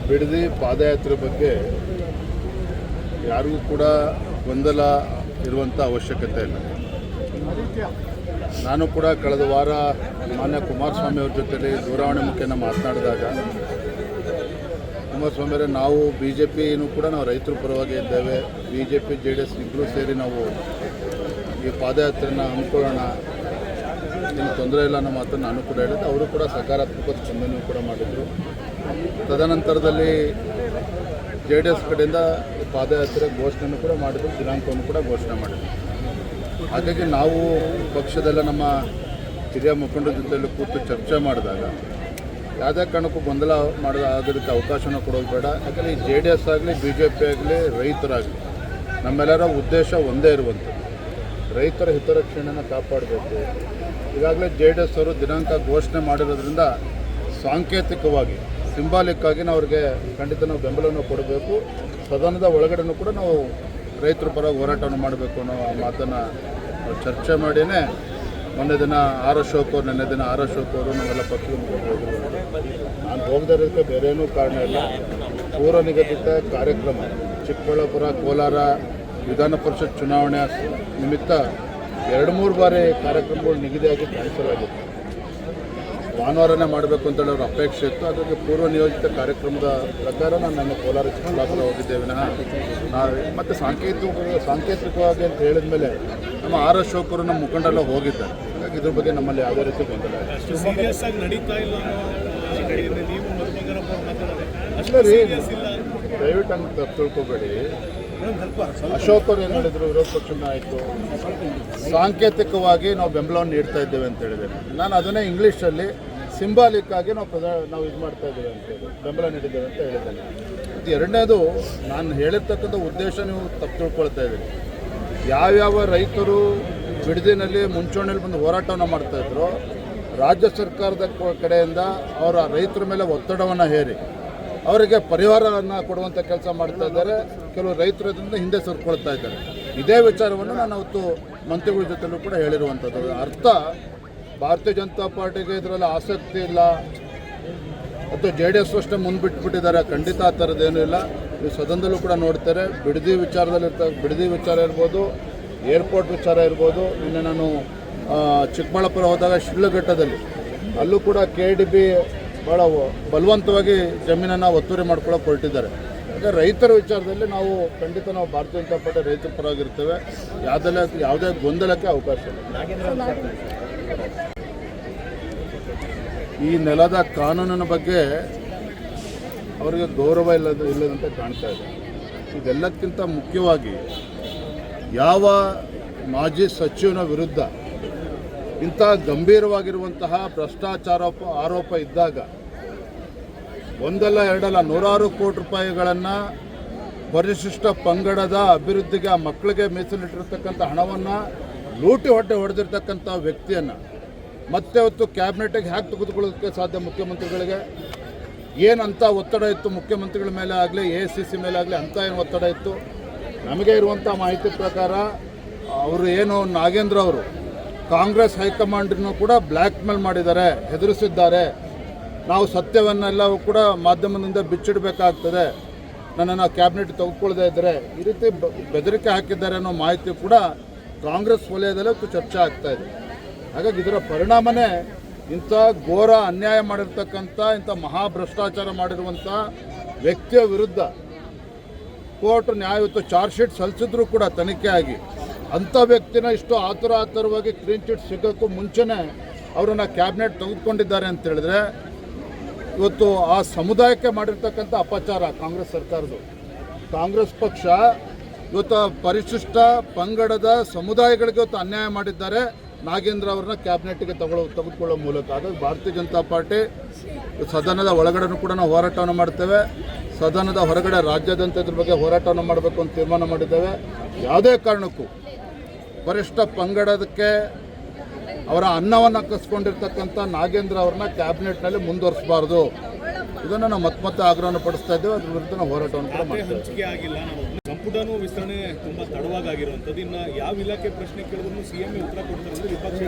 ಬಿಡದಿ ಪಾದಯಾತ್ರೆ ಬಗ್ಗೆ ಯಾರಿಗೂ ಕೂಡ ಗೊಂದಲ ಇರುವಂಥ ಅವಶ್ಯಕತೆ ಇಲ್ಲ. ನಾನು ಕೂಡ ಕಳೆದ ವಾರ ಮಾನ್ಯ ಕುಮಾರಸ್ವಾಮಿ ಅವ್ರ ಜೊತೆಲಿ ದೂರವಾಣಿ ಮುಖೇನ ಮಾತನಾಡಿದಾಗ ಕುಮಾರಸ್ವಾಮಿ ಅವರೇ, ನಾವು BJPನೂ ಕೂಡ ನಾವು ರೈತರ ಪರವಾಗಿ ಇದ್ದೇವೆ, BJP JDS ಇಬ್ಬರೂ ಸೇರಿ ನಾವು ಈ ಪಾದಯಾತ್ರೆನ ಹಮ್ಮಿಕೊಳ್ಳೋಣ, ಏನು ತೊಂದರೆ ಇಲ್ಲ ಅನ್ನೋ ಮಾತನ್ನು ನಾನು ಕೂಡ ಹೇಳಿದ್ದೆ. ಅವರು ಕೂಡ ಸಕಾರಾತ್ಮಕ ಸ್ಪಂದನೆ ಕೂಡ ಮಾಡಿದರು. ತದನಂತರದಲ್ಲಿ JDS ಕಡೆಯಿಂದ ಪಾದಯಾತ್ರೆ ಘೋಷಣೆಯನ್ನು ಕೂಡ ಮಾಡಿದರು, ದಿನಾಂಕವನ್ನು ಕೂಡ ಘೋಷಣೆ ಮಾಡಿದರು. ಹಾಗಾಗಿ ನಾವು ಪಕ್ಷದೆಲ್ಲ ನಮ್ಮ ಹಿರಿಯ ಮುಖಂಡರ ಜೊತೆಯಲ್ಲಿ ಕೂತು ಚರ್ಚೆ ಮಾಡಿದಾಗ ಯಾವುದೇ ಕಾರಣಕ್ಕೂ ಗೊಂದಲ ಆಗೋದಕ್ಕೆ ಅವಕಾಶನ ಕೊಡೋದು ಬೇಡ. ಯಾಕಂದರೆ ಈ JDS ಆಗಲಿ BJP ಆಗಲಿ ರೈತರಾಗಲಿ ನಮ್ಮೆಲ್ಲರ ಉದ್ದೇಶ ಒಂದೇ ಇರುವಂಥದ್ದು, ರೈತರ ಹಿತರಕ್ಷಣೆಯನ್ನು ಕಾಪಾಡಬೇಕು. ಈಗಾಗಲೇ JDS ಅವರು ದಿನಾಂಕ ಘೋಷಣೆ ಮಾಡಿರೋದ್ರಿಂದ ಸಾಂಕೇತಿಕವಾಗಿ ಸಿಂಬಾಲಿಕ್ ಆಗಿ ನಾವು ಅವ್ರಿಗೆ ಖಂಡಿತ ನಾವು ಬೆಂಬಲವನ್ನು ಕೊಡಬೇಕು. ಸದನದ ಒಳಗಡೆನೂ ಕೂಡ ನಾವು ರೈತರ ಪರವಾಗಿ ಹೋರಾಟವನ್ನು ಮಾಡಬೇಕು ಅನ್ನೋ ಮಾತನ್ನು ಚರ್ಚೆ ಮಾಡಿಯೇ ಮೊನ್ನೆ ದಿನ ಆರ್ ಅಶೋಕ್ ಅವರು, ನಿನ್ನೆ ದಿನ ಆರ್ ಅಶೋಕ್ ಅವರು ನಾವೆಲ್ಲ ಪಕ್ಷದ ಮುಖಂಡರು ಹೋಗಿರ್ಬೋದು. ನಾನು ಹೋಗದೇ ಇರೋದಕ್ಕೆ ಬೇರೆ ಏನೂ ಕಾರಣ ಇಲ್ಲ. ಪೂರ್ವ ನಿಗದಿತ ಕಾರ್ಯಕ್ರಮ ಚಿಕ್ಕಬಳ್ಳಾಪುರ, ಕೋಲಾರ ವಿಧಾನ ಪರಿಷತ್ ಚುನಾವಣೆ ನಿಮಿತ್ತ 2-3 ಬಾರಿ ಕಾರ್ಯಕ್ರಮಗಳು ನಿಗದಿಯಾಗಿ ಕ್ಯಾನ್ಸಲ್ ಆಗಿತ್ತು. ಭಾನುವಾರನೇ ಮಾಡಬೇಕು ಅಂತೇಳಿ ಅವ್ರ ಅಪೇಕ್ಷೆ ಇತ್ತು. ಹಾಗಾಗಿ ಪೂರ್ವ ನಿಯೋಜಿತ ಕಾರ್ಯಕ್ರಮದ ಪ್ರಕಾರ ನಾನು ಕೋಲಾರ ಚಿಕ್ಕಬಳ್ಳಾಪುರ ಹೋಗಿದ್ದೆ ವಿನಃ ಮತ್ತು ಸಾಂಕೇತಿಕವಾಗಿ ಅಂತ ಹೇಳಿದ ಮೇಲೆ ನಮ್ಮ ಆರ್ ಅಶೋಕ್ ಅವರು ನಮ್ಮ ಮುಖಂಡರೆಲ್ಲ ಹೋಗಿದ್ದಾರೆ. ಹಾಗಾಗಿ ಇದ್ರ ಬಗ್ಗೆ ನಮ್ಮಲ್ಲಿ ಯಾವುದೇ ರೀತಿ ಗೊಂದಲ ಇಲ್ಲ ರೀ. ದಯವಿಟ್ಟು ಹಂಗೆ ತಪ್ಪು ತಿಳ್ಕೊಬೇಡಿ. ಅಶೋಕ್ ಅವರು ಏನು ಹೇಳಿದರು, ವಿರೋಧ ಪಕ್ಷದ ನಾಯಕರು ಸಾಂಕೇತಿಕವಾಗಿ ನಾವು ಬೆಂಬಲವನ್ನು ನೀಡ್ತಾ ಇದ್ದೇವೆ ಅಂತ ಹೇಳಿದ್ದೇನೆ. ನಾನು ಅದನ್ನೇ ಇಂಗ್ಲೀಷಲ್ಲಿ ಸಿಂಬಾಲಿಕ್ ಆಗಿ ನಾವು ಇದು ಮಾಡ್ತಾ ಇದ್ದೇವೆ ಅಂತೇಳಿ ಬೆಂಬಲ ನೀಡಿದ್ದೇವೆ ಅಂತ ಹೇಳಿದ್ದೇನೆ. ಮತ್ತು ಎರಡನೇದು, ನಾನು ಹೇಳಿರ್ತಕ್ಕಂಥ ಉದ್ದೇಶ ನೀವು ತಪ್ಪು ತಿಳ್ಕೊಳ್ತಾ ಇದ್ದೀರಿ. ಯಾವ್ಯಾವ ರೈತರು ಬಿಡದಿನಲ್ಲಿ ಮುಂಚೂಣಿಯಲ್ಲಿ ಬಂದು ಹೋರಾಟವನ್ನು ಮಾಡ್ತಾಯಿದ್ರು, ರಾಜ್ಯ ಸರ್ಕಾರದ ಕಡೆಯಿಂದ ಅವರ ರೈತರ ಮೇಲೆ ಒತ್ತಡವನ್ನು ಹೇರಿ ಅವರಿಗೆ ಪರಿಹಾರವನ್ನು ಕೊಡುವಂಥ ಕೆಲಸ ಮಾಡ್ತಾ ಇದ್ದಾರೆ. ಕೆಲವು ರೈತರಿಂದ ಹಿಂದೆ ಸರ್ಕೊಳ್ತಾ ಇದ್ದಾರೆ. ಇದೇ ವಿಚಾರವನ್ನು ನಾನು ಅವತ್ತು ಮಂತ್ರಿಗಳ ಜೊತೆಲೂ ಕೂಡ ಹೇಳಿರುವಂಥದ್ದು. ಅರ್ಥ ಭಾರತೀಯ ಜನತಾ ಪಾರ್ಟಿಗೆ ಇದರಲ್ಲಿ ಆಸಕ್ತಿ ಇಲ್ಲ ಅಥವಾ JDS ಅಷ್ಟೇ ಮುಂದ್ಬಿಟ್ಬಿಟ್ಟಿದ್ದಾರೆ, ಖಂಡಿತ ಆ ಥರದ್ದೇನೂ ಇಲ್ಲ. ನೀವು ಸದನದಲ್ಲೂ ಕೂಡ ನೋಡ್ತಾರೆ, ಬಿಡದಿ ವಿಚಾರ ಇರ್ಬೋದು, ಏರ್ಪೋರ್ಟ್ ವಿಚಾರ ಇರ್ಬೋದು. ನಿನ್ನೆ ನಾನು ಚಿಕ್ಕಬಳ್ಳಾಪುರ ಹೋದಾಗ ಶಿಡ್ಲಘಟ್ಟದಲ್ಲಿ ಅಲ್ಲೂ ಕೂಡ KDB ಭಾಳ ಬಲವಂತವಾಗಿ ಜಮೀನನ್ನು ಒತ್ತುವರಿ ಮಾಡ್ಕೊಳ್ಳೋಕೆ ಹೊರಟಿದ್ದಾರೆ. ಹಾಗೆ ರೈತರ ವಿಚಾರದಲ್ಲಿ ನಾವು ಖಂಡಿತ ನಾವು ಭಾರತೀಯ ಜನತಾ ಪಾರ್ಟಿ ರೈತರ ಪರವಾಗಿರ್ತೇವೆ. ಯಾವುದೇ ಗೊಂದಲಕ್ಕೆ ಅವಕಾಶ ಇಲ್ಲ. ಈ ನೆಲದ ಕಾನೂನಿನ ಬಗ್ಗೆ ಅವರಿಗೆ ಗೌರವ ಇಲ್ಲದಂತೆ ಕಾಣ್ತಾ ಇದೆ. ಇದೆಲ್ಲಕ್ಕಿಂತ ಮುಖ್ಯವಾಗಿ ಯಾವ ಮಾಜಿ ಸಚಿವನ ವಿರುದ್ಧ ಇಂಥ ಗಂಭೀರವಾಗಿರುವಂತಹ ಭ್ರಷ್ಟಾಚಾರ ಆರೋಪ ಇದ್ದಾಗ ಒಂದಲ್ಲ ಎರಡಲ್ಲ 100 ಕೋಟಿ ರೂಪಾಯಿಗಳನ್ನು ಪರಿಶಿಷ್ಟ ಪಂಗಡದ ಅಭಿವೃದ್ಧಿಗೆ ಆ ಮಕ್ಕಳಿಗೆ ಮೀಸಲಿಟ್ಟಿರ್ತಕ್ಕಂಥ ಹಣವನ್ನು ಲೂಟಿ ಹೊಡೆದಿರ್ತಕ್ಕಂಥ ವ್ಯಕ್ತಿಯನ್ನು ಮತ್ತೆ ಹೊತ್ತು ಕ್ಯಾಬಿನೆಟ್ಗೆ ಹ್ಯಾಕ್ ತೆಗೆದುಕೊಳ್ಳೋದಕ್ಕೆ ಸಾಧ್ಯ? ಮುಖ್ಯಮಂತ್ರಿಗಳಿಗೆ ಏನಂತ ಒತ್ತಡ ಇತ್ತು ಮುಖ್ಯಮಂತ್ರಿಗಳ ಮೇಲೆ ಆಗಲಿ ACC ಮೇಲೆ ಆಗಲಿ, ಅಂಥ ಏನು ಒತ್ತಡ ಇತ್ತು? ನಮಗೆ ಇರುವಂಥ ಮಾಹಿತಿ ಪ್ರಕಾರ ಅವರು ಏನು ನಾಗೇಂದ್ರ ಅವರು ಕಾಂಗ್ರೆಸ್ ಹೈಕಮಾಂಡನ್ನು ಕೂಡ ಬ್ಲ್ಯಾಕ್ ಮೇಲ್ ಮಾಡಿದ್ದಾರೆ, ಹೆದರಿಸಿದ್ದಾರೆ. ನಾವು ಸತ್ಯವನ್ನೆಲ್ಲವೂ ಕೂಡ ಮಾಧ್ಯಮದಿಂದ ಬಿಚ್ಚಿಡಬೇಕಾಗ್ತದೆ, ನನ್ನನ್ನು ಕ್ಯಾಬಿನೆಟ್ ತೆಗೆದುಕೊಳ್ಳದೇ ಇದ್ದರೆ ಈ ರೀತಿ ಬೆದರಿಕೆ ಹಾಕಿದ್ದಾರೆ ಅನ್ನೋ ಮಾಹಿತಿ ಕೂಡ ಕಾಂಗ್ರೆಸ್ ವಲಯದಲ್ಲೇ ಚರ್ಚೆ ಆಗ್ತಾ ಇದೆ. ಹಾಗಾಗಿ ಇದರ ಪರಿಣಾಮನೇ ಇಂಥ ಘೋರ ಅನ್ಯಾಯ ಮಾಡಿರ್ತಕ್ಕಂಥ, ಇಂಥ ಮಹಾಭ್ರಷ್ಟಾಚಾರ ಮಾಡಿರುವಂಥ ವ್ಯಕ್ತಿಯ ವಿರುದ್ಧ ಕೋರ್ಟ್ ನ್ಯಾಯಯುತ ಚಾರ್ಜ್ ಶೀಟ್ ಸಲ್ಲಿಸಿದ್ರೂ ಕೂಡ ತನಿಖೆ ಆಗಿ ಅಂಥ ವ್ಯಕ್ತಿನ ಇಷ್ಟು ಆತುರವಾಗಿ ಕ್ಲೀನ್ ಚಿಟ್ ಸಿಗೋಕ್ಕೂ ಮುಂಚೆನೇ ಅವರನ್ನು ಕ್ಯಾಬಿನೆಟ್ ತೆಗೆದುಕೊಂಡಿದ್ದಾರೆ ಅಂತ ಹೇಳಿದ್ರೆ ಇವತ್ತು ಆ ಸಮುದಾಯಕ್ಕೆ ಮಾಡಿರ್ತಕ್ಕಂಥ ಅಪಚಾರ ಕಾಂಗ್ರೆಸ್ ಸರ್ಕಾರದ್ದು. ಕಾಂಗ್ರೆಸ್ ಪಕ್ಷ ಇವತ್ತು ಪರಿಶಿಷ್ಟ ಪಂಗಡದ ಸಮುದಾಯಗಳಿಗೆ ಇವತ್ತು ಅನ್ಯಾಯ ಮಾಡಿದ್ದಾರೆ ನಾಗೇಂದ್ರ ಅವ್ರನ್ನ ಕ್ಯಾಬಿನೆಟ್ಗೆ ತೆಗೆದುಕೊಳ್ಳೋ ಮೂಲಕ. ಹಾಗಾಗಿ ಭಾರತೀಯ ಜನತಾ ಪಾರ್ಟಿ ಸದನದ ಒಳಗಡೆನೂ ಕೂಡ ನಾವು ಹೋರಾಟವನ್ನು ಮಾಡ್ತೇವೆ, ಸದನದ ಹೊರಗಡೆ ರಾಜ್ಯಾದ್ಯಂತ ಇದ್ರ ಬಗ್ಗೆ ಹೋರಾಟವನ್ನು ಮಾಡಬೇಕು ಅಂತ ತೀರ್ಮಾನ ಮಾಡಿದ್ದೇವೆ. ಯಾವುದೇ ಕಾರಣಕ್ಕೂ ಪರಿಶಿಷ್ಟ ಪಂಗಡದಕ್ಕೆ ಅವರ ಅನ್ನವನ್ನು ಕಸ್ಕೊಂಡಿರ್ತಕ್ಕಂಥ ನಾಗೇಂದ್ರ ಅವ್ರನ್ನ ಕ್ಯಾಬಿನೆಟ್ನಲ್ಲಿ ಮುಂದುವರಿಸಬಾರ್ದು. ಇದನ್ನು ನಾವು ಮತ್ತೆ ಆಗ್ರಹವನ್ನು ಪಡಿಸ್ತಾ ಇದ್ದೇವೆ. ಅದ್ರ ವಿರುದ್ಧ ನಾವು ಹೋರಾಟವನ್ನು ಕೂಡ ಮಾಡ್ತೇವೆ. ಸಂಪುಟನೂ ವಿಸ್ತರಣೆ ತುಂಬ ತಡವಾಗಿರುವಂಥದ್ದು. ಇನ್ನು ಯಾವ ಇಲಾಖೆ ಪ್ರಶ್ನೆ ಕೇಳಿದ್ರು CM ಉತ್ತರ ಕೊಡ್ತಾರೆ. ವಿಪಕ್ಷ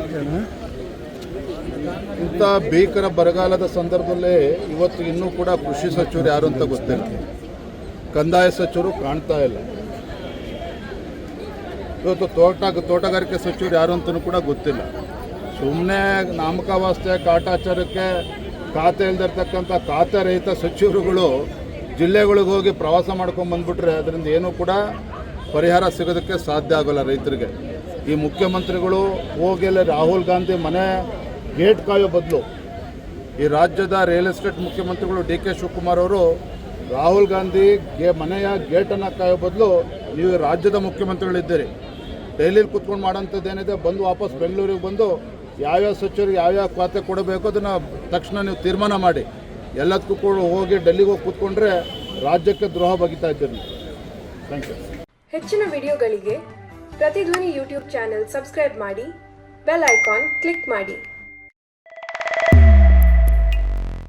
ಇಂಥ ಭೀಕರ ಬರಗಾಲದ ಸಂದರ್ಭದಲ್ಲೇ ಇವತ್ತು ಇನ್ನೂ ಕೂಡ ಕೃಷಿ ಸಚಿವರು ಯಾರು ಅಂತ ಗೊತ್ತಿಲ್ಲ, ಕಂದಾಯ ಸಚಿವರು ಕಾಣ್ತಾ ಇಲ್ಲ, ಇವತ್ತು ತೋಟಗಾರಿಕೆ ಸಚಿವರು ಯಾರು ಅಂತಲೂ ಕೂಡ ಗೊತ್ತಿಲ್ಲ. ಸುಮ್ಮನೆ ನಾಮಕಾವಾಸ್ತೆ ಕಾಟಾಚಾರಕ್ಕೆ ಖಾತೆ ಇಲ್ದಿರ್ತಕ್ಕಂಥ ಖಾತೆ ರಹಿತ ಸಚಿವರುಗಳು ಜಿಲ್ಲೆಗಳಿಗೆ ಹೋಗಿ ಪ್ರವಾಸ ಮಾಡ್ಕೊಂಡು ಬಂದುಬಿಟ್ರೆ ಅದರಿಂದ ಏನೂ ಕೂಡ ಪರಿಹಾರ ಸಿಗೋದಕ್ಕೆ ಸಾಧ್ಯ ಆಗೋಲ್ಲ ರೈತರಿಗೆ. ಈ ಮುಖ್ಯಮಂತ್ರಿಗಳು ಹೋಗಿಲ್ಲ ರಾಹುಲ್ ಗಾಂಧಿ ಮನೆ ಗೇಟ್ ಕಾಯೋ ಬದಲು ಈ ರಾಜ್ಯದ ರಿಯಲ್ ಎಸ್ಟೇಟ್ ಮುಖ್ಯಮಂತ್ರಿಗಳು ಡಿ ಕೆ ಶಿವಕುಮಾರ್ ಅವರು ರಾಹುಲ್ ಗಾಂಧಿ ಮನೆಯ ಗೇಟನ್ನು ಕಾಯೋ ಬದಲು ನೀವು ರಾಜ್ಯದ ಮುಖ್ಯಮಂತ್ರಿಗಳಿದ್ದೀರಿ, ಡೈಲಿಲಿ ಕೂತ್ಕೊಂಡು ಮಾಡೋಂಥದ್ದೇನಿದೆ ಬಂದು ವಾಪಸ್ ಬೆಂಗಳೂರಿಗೆ ಬಂದು ಯಾವ್ಯಾವ ಸಚಿವರಿಗೆ ಯಾವ್ಯಾವ ಖಾತೆ ಕೊಡಬೇಕು ಅದನ್ನು ತಕ್ಷಣ ನೀವು ತೀರ್ಮಾನ ಮಾಡಿ. ಎಲ್ಲದಕ್ಕೂ ಕೂಡ ಹೋಗಿ ಡೆಲ್ಲಿಗೆ ಹೋಗಿ ಕೂತ್ಕೊಂಡ್ರೆ ರಾಜ್ಯಕ್ಕೆ ದ್ರೋಹ ಬಗೆತಾ ಇದ್ದೀರಿ. Thank you. ಹೆಚ್ಚಿನ ವಿಡಿಯೋಗಳಿಗೆ ಪ್ರತಿಧ್ವನಿ ಯೂಟ್ಯೂಬ್ ಚಾನೆಲ್ ಸಬ್ಸ್ಕ್ರೈಬ್ ಮಾಡಿ, ಬೆಲ್ ಐಕಾನ್ ಕ್ಲಿಕ್ ಮಾಡಿ.